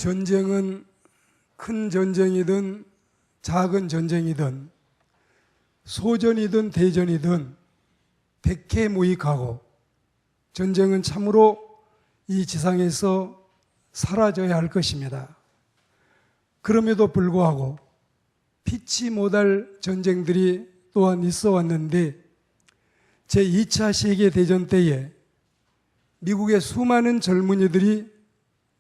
전쟁은 큰 전쟁이든 작은 전쟁이든 소전이든 대전이든 백해무익하고 전쟁은 참으로 이 지상에서 사라져야 할 것입니다. 그럼에도 불구하고 피치 못할 전쟁들이 또한 있어 왔는데 제2차 세계대전 때에 미국의 수많은 젊은이들이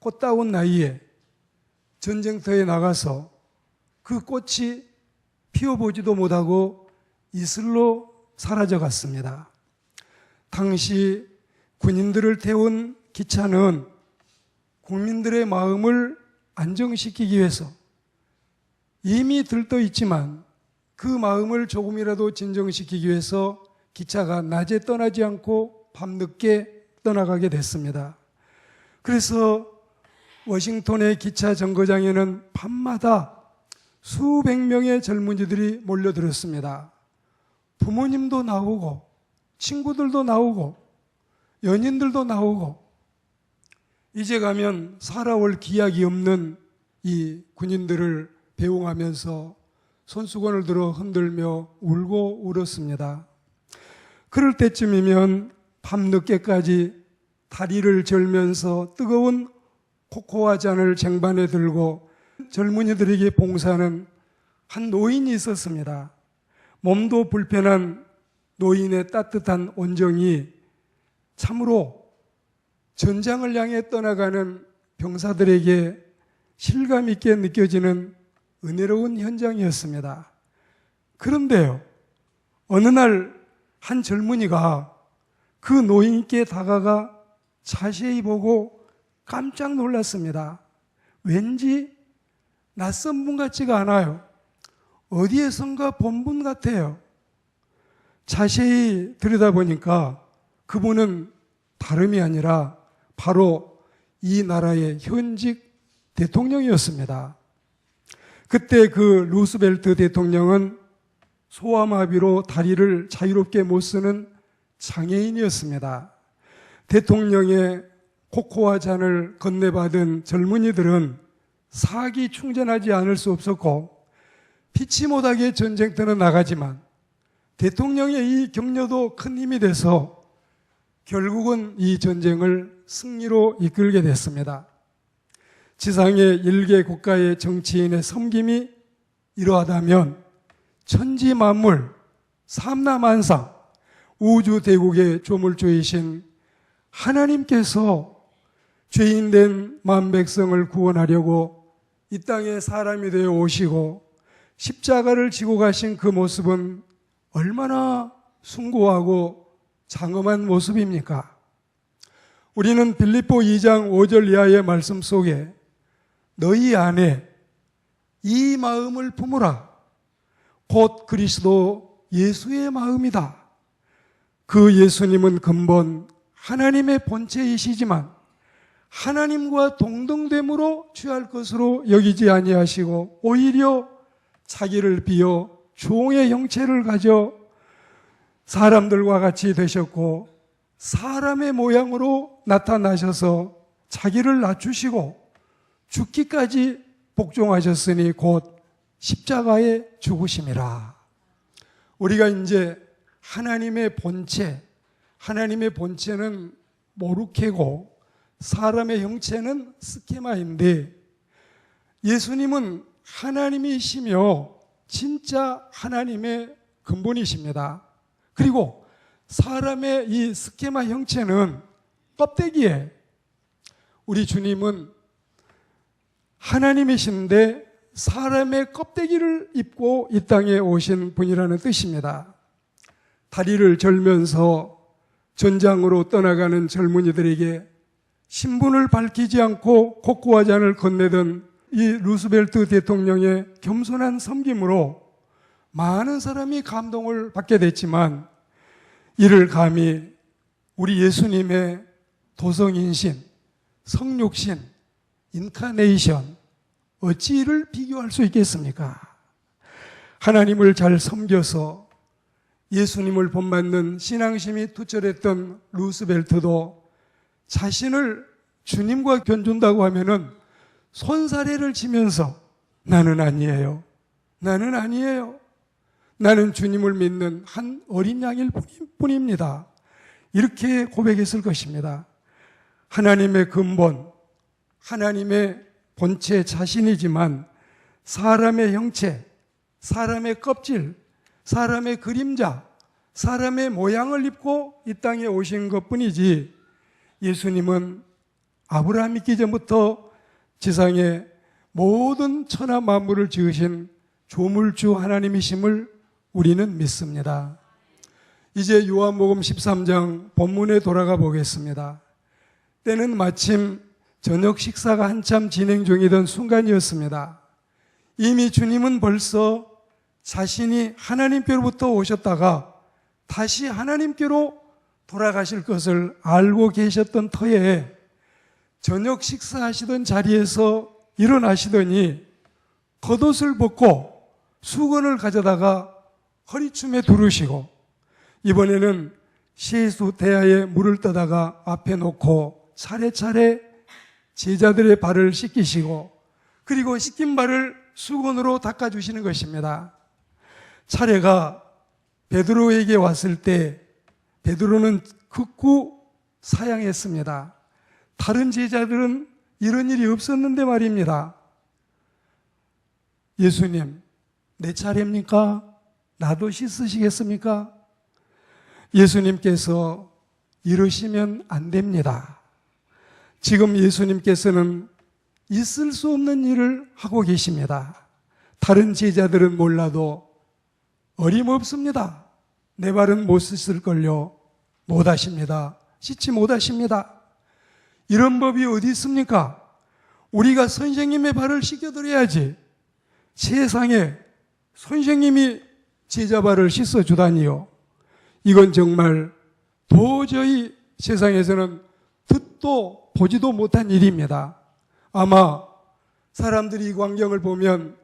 꽃다운 나이에 전쟁터에 나가서 그 꽃이 피어보지도 못하고 이슬로 사라져 갔습니다. 당시 군인들을 태운 기차는 국민들의 마음을 안정시키기 위해서 이미 들떠 있지만 그 마음을 조금이라도 진정시키기 위해서 기차가 낮에 떠나지 않고 밤늦게 떠나가게 됐습니다. 그래서 워싱턴의 기차 정거장에는 밤마다 수백 명의 젊은이들이 몰려들었습니다. 부모님도 나오고 친구들도 나오고 연인들도 나오고 이제 가면 살아올 기약이 없는 이 군인들을 배웅하면서 손수건을 들어 흔들며 울고 울었습니다. 그럴 때쯤이면 밤늦게까지 다리를 절면서 뜨거운 코코아 잔을 쟁반에 들고 젊은이들에게 봉사하는 한 노인이 있었습니다. 몸도 불편한 노인의 따뜻한 온정이 참으로 전장을 향해 떠나가는 병사들에게 실감 있게 느껴지는 은혜로운 현장이었습니다. 그런데요, 어느 날 한 젊은이가 그 노인께 다가가 자세히 보고 깜짝 놀랐습니다. 왠지 낯선 분 같지가 않아요. 어디에선가 본 분 같아요. 자세히 들여다보니까 그분은 다름이 아니라 바로 이 나라의 현직 대통령이었습니다. 그때 그 루스벨트 대통령은 소아마비로 다리를 자유롭게 못 쓰는 장애인이었습니다. 대통령의 코코아 잔을 건네받은 젊은이들은 사기 충전하지 않을 수 없었고 피치 못하게 전쟁터는 나가지만 대통령의 이 격려도 큰 힘이 돼서 결국은 이 전쟁을 승리로 이끌게 됐습니다. 지상의 일개 국가의 정치인의 섬김이 이러하다면 천지 만물, 삼라만상, 우주대국의 조물주이신 하나님께서 죄인된 만백성을 구원하려고 이 땅에 사람이 되어 오시고 십자가를 지고 가신 그 모습은 얼마나 숭고하고 장엄한 모습입니까? 우리는 빌립보 2장 5절 이하의 말씀 속에 너희 안에 이 마음을 품으라. 곧 그리스도 예수의 마음이다. 그 예수님은 근본 하나님의 본체이시지만 하나님과 동등됨으로 취할 것으로 여기지 아니하시고 오히려 자기를 비어 종의 형체를 가져 사람들과 같이 되셨고 사람의 모양으로 나타나셔서 자기를 낮추시고 죽기까지 복종하셨으니 곧 십자가에 죽으심이라. 우리가 이제 하나님의 본체는 모르케고 사람의 형체는 스케마인데 예수님은 하나님이시며 진짜 하나님의 근본이십니다. 그리고 사람의 이 스케마 형체는 껍데기에 우리 주님은 하나님이신데 사람의 껍데기를 입고 이 땅에 오신 분이라는 뜻입니다. 다리를 절면서 전장으로 떠나가는 젊은이들에게 신분을 밝히지 않고 코코아 잔을 건네던 이 루스벨트 대통령의 겸손한 섬김으로 많은 사람이 감동을 받게 됐지만 이를 감히 우리 예수님의 도성인신, 성육신, 인카네이션 어찌 이를 비교할 수 있겠습니까? 하나님을 잘 섬겨서 예수님을 본받는 신앙심이 투철했던 루스벨트도 자신을 주님과 견준다고 하면은 손사래를 치면서 나는 아니에요. 나는 아니에요. 나는 주님을 믿는 한 어린 양일 뿐입니다. 이렇게 고백했을 것입니다. 하나님의 근본, 하나님의 본체 자신이지만 사람의 형체, 사람의 껍질, 사람의 그림자, 사람의 모양을 입고 이 땅에 오신 것뿐이지 예수님은 아브라함 믿기 전부터 지상에 모든 천하 만물을 지으신 조물주 하나님이심을 우리는 믿습니다. 이제 요한복음 13장 본문에 돌아가 보겠습니다. 때는 마침 저녁 식사가 한참 진행 중이던 순간이었습니다. 이미 주님은 벌써 자신이 하나님께로부터 오셨다가 다시 하나님께로 돌아가실 것을 알고 계셨던 터에 저녁 식사하시던 자리에서 일어나시더니 겉옷을 벗고 수건을 가져다가 허리춤에 두르시고 이번에는 세수 대야에 물을 떠다가 앞에 놓고 차례차례 제자들의 발을 씻기시고 그리고 씻긴 발을 수건으로 닦아주시는 것입니다. 차례가 베드로에게 왔을 때 베드로는 극구 사양했습니다. 다른 제자들은 이런 일이 없었는데 말입니다. 예수님, 내 차례입니까? 나도 씻으시겠습니까? 예수님께서 이러시면 안 됩니다. 지금 예수님께서는 있을 수 없는 일을 하고 계십니다. 다른 제자들은 몰라도 어림없습니다. 내 발은 못 씻을걸요. 못하십니다. 씻지 못하십니다. 이런 법이 어디 있습니까? 우리가 선생님의 발을 씻겨드려야지. 세상에 선생님이 제자 발을 씻어주다니요. 이건 정말 도저히 세상에서는 듣도 보지도 못한 일입니다. 아마 사람들이 이 광경을 보면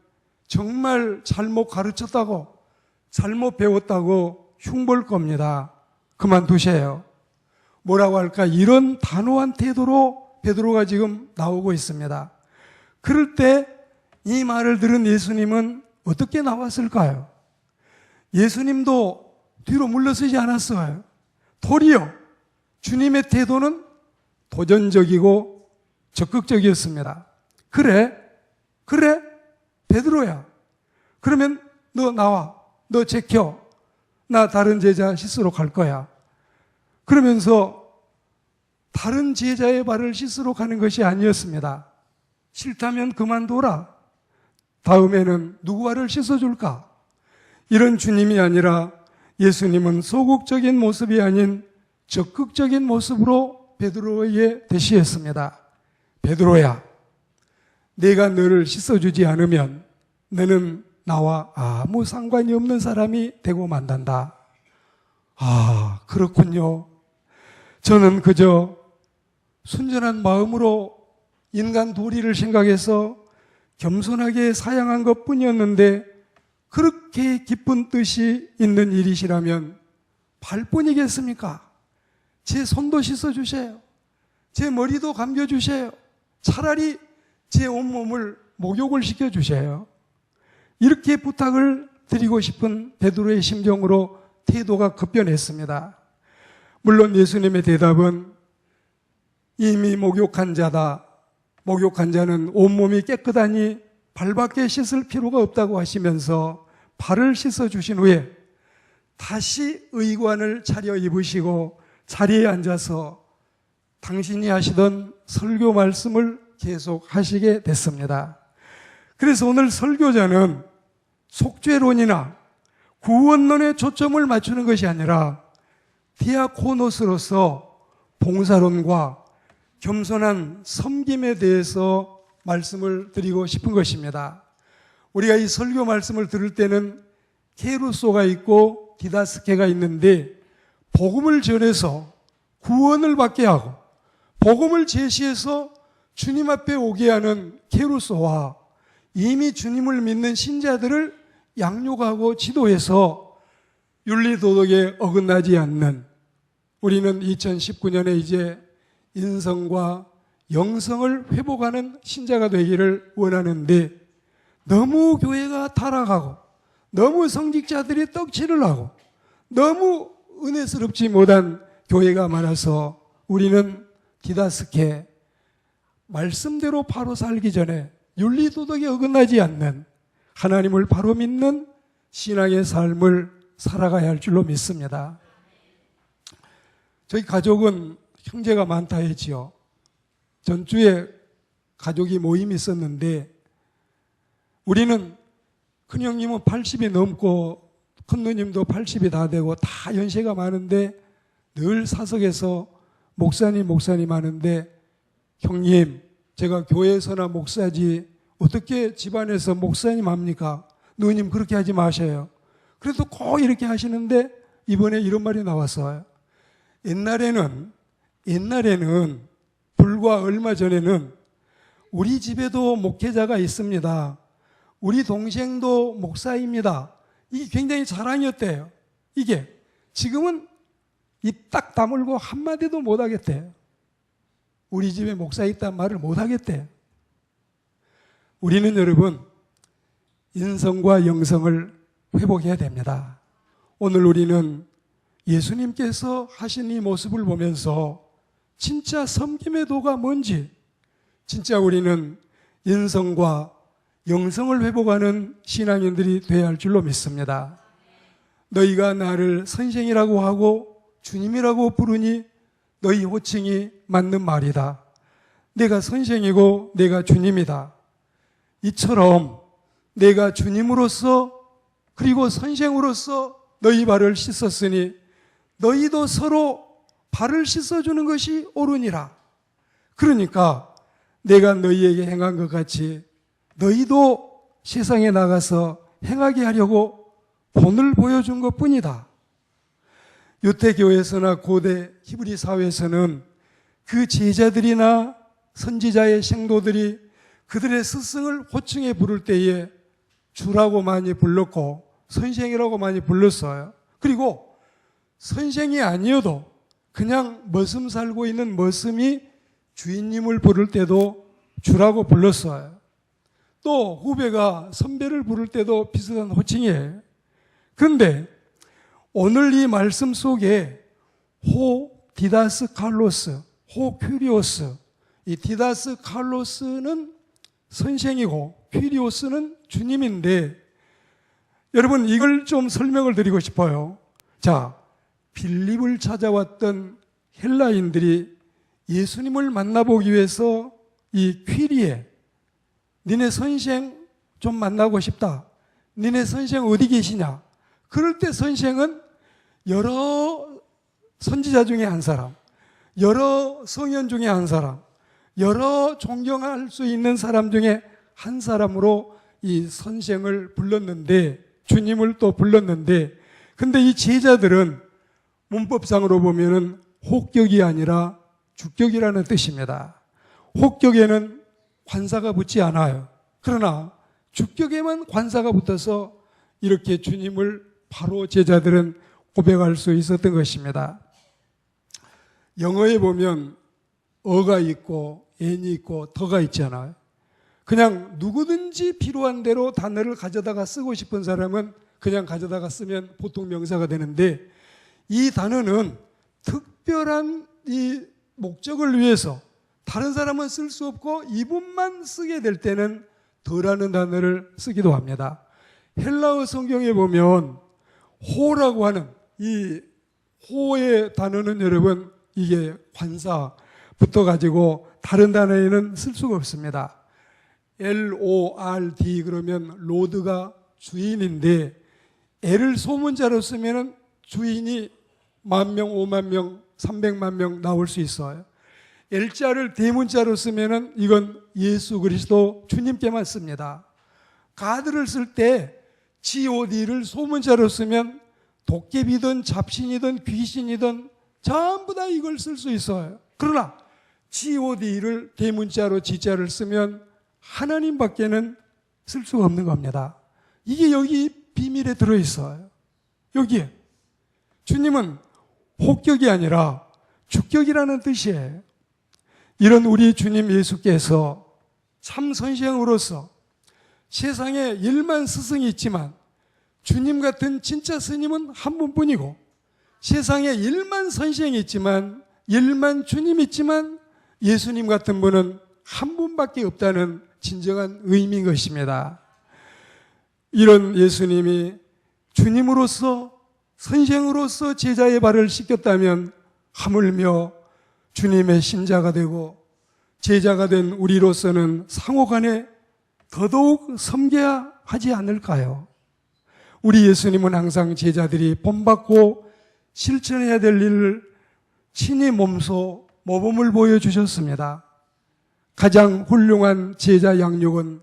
정말 잘못 가르쳤다고 잘못 배웠다고 흉볼 겁니다. 그만두세요. 뭐라고 할까? 이런 단호한 태도로 베드로가 지금 나오고 있습니다. 그럴 때 이 말을 들은 예수님은 어떻게 나왔을까요? 예수님도 뒤로 물러서지 않았어요. 도리어 주님의 태도는 도전적이고 적극적이었습니다. 그래 베드로야. 그러면 너 나와. 너 제켜. 나 다른 제자 씻으러 갈 거야. 그러면서 다른 제자의 발을 씻으러 가는 것이 아니었습니다. 싫다면 그만둬라. 다음에는 누구 발을 씻어줄까? 이런 주님이 아니라 예수님은 소극적인 모습이 아닌 적극적인 모습으로 베드로에게 대시했습니다. 베드로야, 내가 너를 씻어주지 않으면 너는 나와 아무 상관이 없는 사람이 되고 만단다. 아, 그렇군요. 저는 그저 순전한 마음으로 인간 도리를 생각해서 겸손하게 사양한 것뿐이었는데 그렇게 기쁜 뜻이 있는 일이시라면 발뿐이겠습니까? 제 손도 씻어주세요. 제 머리도 감겨주세요. 차라리 제 온몸을 목욕을 시켜주세요. 이렇게 부탁을 드리고 싶은 베드로의 심정으로 태도가 급변했습니다. 물론 예수님의 대답은 이미 목욕한 자다. 목욕한 자는 온몸이 깨끗하니 발밖에 씻을 필요가 없다고 하시면서 발을 씻어주신 후에 다시 의관을 차려 입으시고 자리에 앉아서 당신이 하시던 설교 말씀을 계속 하시게 됐습니다. 그래서 오늘 설교자는 속죄론이나 구원론에 초점을 맞추는 것이 아니라 디아코노스로서 봉사론과 겸손한 섬김에 대해서 말씀을 드리고 싶은 것입니다. 우리가 이 설교 말씀을 들을 때는 케루소가 있고 디다스케가 있는데 복음을 전해서 구원을 받게 하고 복음을 제시해서 주님 앞에 오게 하는 케루소와 이미 주님을 믿는 신자들을 양육하고 지도해서 윤리도덕에 어긋나지 않는 우리는 2019년에 이제 인성과 영성을 회복하는 신자가 되기를 원하는데 너무 교회가 타락하고 너무 성직자들이 떡칠을 하고 너무 은혜스럽지 못한 교회가 많아서 우리는 디다스케 말씀대로 바로 살기 전에 윤리도덕에 어긋나지 않는 하나님을 바로 믿는 신앙의 삶을 살아가야 할 줄로 믿습니다. 저희 가족은 형제가 많다 했지요. 전주에 가족이 모임이 있었는데 우리는 큰형님은 80이 넘고 큰누님도 80이 다 되고 다 연세가 많은데 늘 사석에서 목사님 하는데 형님, 제가 교회에서나 목사지 어떻게 집안에서 목사님 합니까? 누님 그렇게 하지 마셔요. 그래도 꼭 이렇게 하시는데 이번에 이런 말이 나왔어요. 옛날에는 불과 얼마 전에는 우리 집에도 목회자가 있습니다. 우리 동생도 목사입니다. 이게 굉장히 자랑이었대요. 이게 지금은 입 딱 다물고 한마디도 못하겠대요. 우리 집에 목사 있다는 말을 못하겠대요. 우리는 여러분 인성과 영성을 회복해야 됩니다. 오늘 우리는 예수님께서 하신 이 모습을 보면서 진짜 섬김의 도가 뭔지, 진짜 우리는 인성과 영성을 회복하는 신앙인들이 되어야 할 줄로 믿습니다. 너희가 나를 선생이라고 하고 주님이라고 부르니 너희 호칭이 맞는 말이다. 내가 선생이고 내가 주님이다. 이처럼 내가 주님으로서 그리고 선생으로서 너희 발을 씻었으니 너희도 서로 발을 씻어주는 것이 옳으니라. 그러니까 내가 너희에게 행한 것 같이 너희도 세상에 나가서 행하게 하려고 본을 보여준 것뿐이다. 유태교에서나 고대 히브리 사회에서는 그 제자들이나 선지자의 생도들이 그들의 스승을 호칭해 부를 때에 주라고 많이 불렀고 선생이라고 많이 불렀어요. 그리고 선생이 아니어도 그냥 머슴 살고 있는 머슴이 주인님을 부를 때도 주라고 불렀어요. 또 후배가 선배를 부를 때도 비슷한 호칭이에요. 그런데 오늘 이 말씀 속에 호 디다스 칼로스, 호 퀴리오스, 이 디다스 칼로스는 선생이고 퀴리오스는 주님인데 여러분 이걸 좀 설명을 드리고 싶어요. 자, 빌립을 찾아왔던 헬라인들이 예수님을 만나보기 위해서 이 퀴리에 니네 선생 좀 만나고 싶다. 니네 선생 어디 계시냐? 그럴 때 선생은 여러 선지자 중에 한 사람, 여러 성현 중에 한 사람, 여러 존경할 수 있는 사람 중에 한 사람으로 이 선생을 불렀는데 주님을 또 불렀는데 근데 이 제자들은 문법상으로 보면은 혹격이 아니라 주격이라는 뜻입니다. 혹격에는 관사가 붙지 않아요. 그러나 주격에만 관사가 붙어서 이렇게 주님을 바로 제자들은 고백할 수 있었던 것입니다. 영어에 보면 어가 있고 n이 있고 더가 있잖아요. 그냥 누구든지 필요한 대로 단어를 가져다가 쓰고 싶은 사람은 그냥 가져다가 쓰면 보통 명사가 되는데 이 단어는 특별한 이 목적을 위해서 다른 사람은 쓸 수 없고 이분만 쓰게 될 때는 더라는 단어를 쓰기도 합니다. 헬라어 성경에 보면 호라고 하는 이 호의 단어는 여러분 이게 관사 붙어가지고 다른 단어에는 쓸 수가 없습니다. LORD 그러면 로드가 주인인데 L을 소문자로 쓰면 주인이 10,000명, 50,000명, 300만 명 나올 수 있어요. L자를 대문자로 쓰면 이건 예수 그리스도 주님께만 씁니다. 가드를 쓸 때 GOD를 소문자로 쓰면 도깨비든 잡신이든 귀신이든 전부 다 이걸 쓸 수 있어요. 그러나 GOD를 대문자로 G자를 쓰면 하나님밖에는 쓸 수가 없는 겁니다. 이게 여기 비밀에 들어있어요. 여기에 주님은 혹격이 아니라 주격이라는 뜻이에요. 이런 우리 주님 예수께서 참 선생으로서 세상에 1만 스승이 있지만 주님 같은 진짜 스님은 한 분뿐이고, 세상에 1만 선생이 있지만 1만 주님이 있지만 예수님 같은 분은 한 분밖에 없다는 진정한 의미인 것입니다. 이런 예수님이 주님으로서 선생으로서 제자의 발을 씻겼다면 하물며 주님의 신자가 되고 제자가 된 우리로서는 상호간에 더더욱 섬겨야 하지 않을까요? 우리 예수님은 항상 제자들이 본받고 실천해야 될 일을 친히 몸소 모범을 보여주셨습니다. 가장 훌륭한 제자 양육은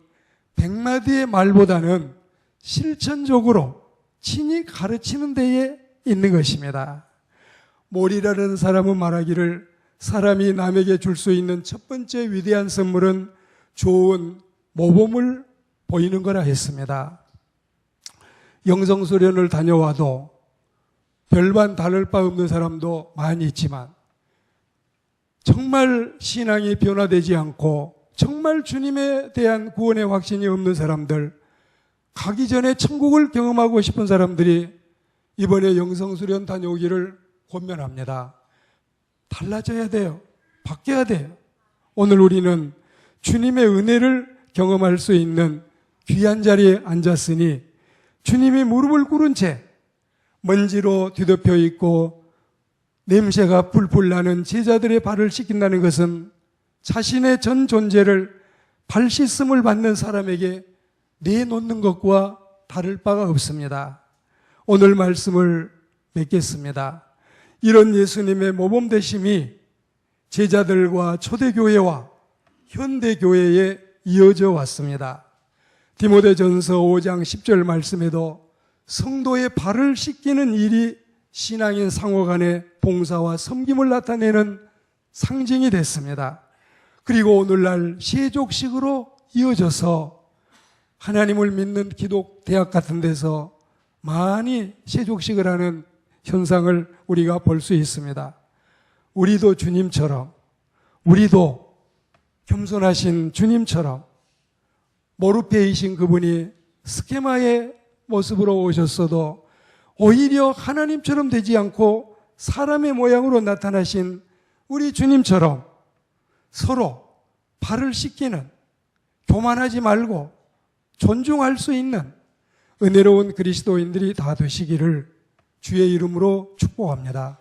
100마디의 말보다는 실천적으로 친히 가르치는 데에 있는 것입니다. 몰이라는 사람은 말하기를 사람이 남에게 줄 수 있는 첫 번째 위대한 선물은 좋은 모범을 보이는 거라 했습니다. 영성수련을 다녀와도 별반 다를 바 없는 사람도 많이 있지만 정말 신앙이 변화되지 않고 정말 주님에 대한 구원의 확신이 없는 사람들, 가기 전에 천국을 경험하고 싶은 사람들이 이번에 영성수련 다녀오기를 권면합니다. 달라져야 돼요. 바뀌어야 돼요. 오늘 우리는 주님의 은혜를 경험할 수 있는 귀한 자리에 앉았으니 주님이 무릎을 꿇은 채 먼지로 뒤덮여 있고 냄새가 풀풀 나는 제자들의 발을 씻긴다는 것은 자신의 전 존재를 발 씻음을 받는 사람에게 내놓는 것과 다를 바가 없습니다. 오늘 말씀을 맺겠습니다. 이런 예수님의 모범되심이 제자들과 초대교회와 현대교회에 이어져 왔습니다. 디모데전서 5장 10절 말씀에도 성도의 발을 씻기는 일이 신앙인 상호간의 봉사와 섬김을 나타내는 상징이 됐습니다. 그리고 오늘날 세족식으로 이어져서 하나님을 믿는 기독 대학 같은 데서 많이 세족식을 하는 현상을 우리가 볼 수 있습니다. 우리도 주님처럼, 우리도 겸손하신 주님처럼 모르페이신 그분이 스케마의 모습으로 오셨어도 오히려 하나님처럼 되지 않고 사람의 모양으로 나타나신 우리 주님처럼 서로 발을 씻기는, 교만하지 말고 존중할 수 있는 은혜로운 그리스도인들이 다 되시기를 주의 이름으로 축복합니다.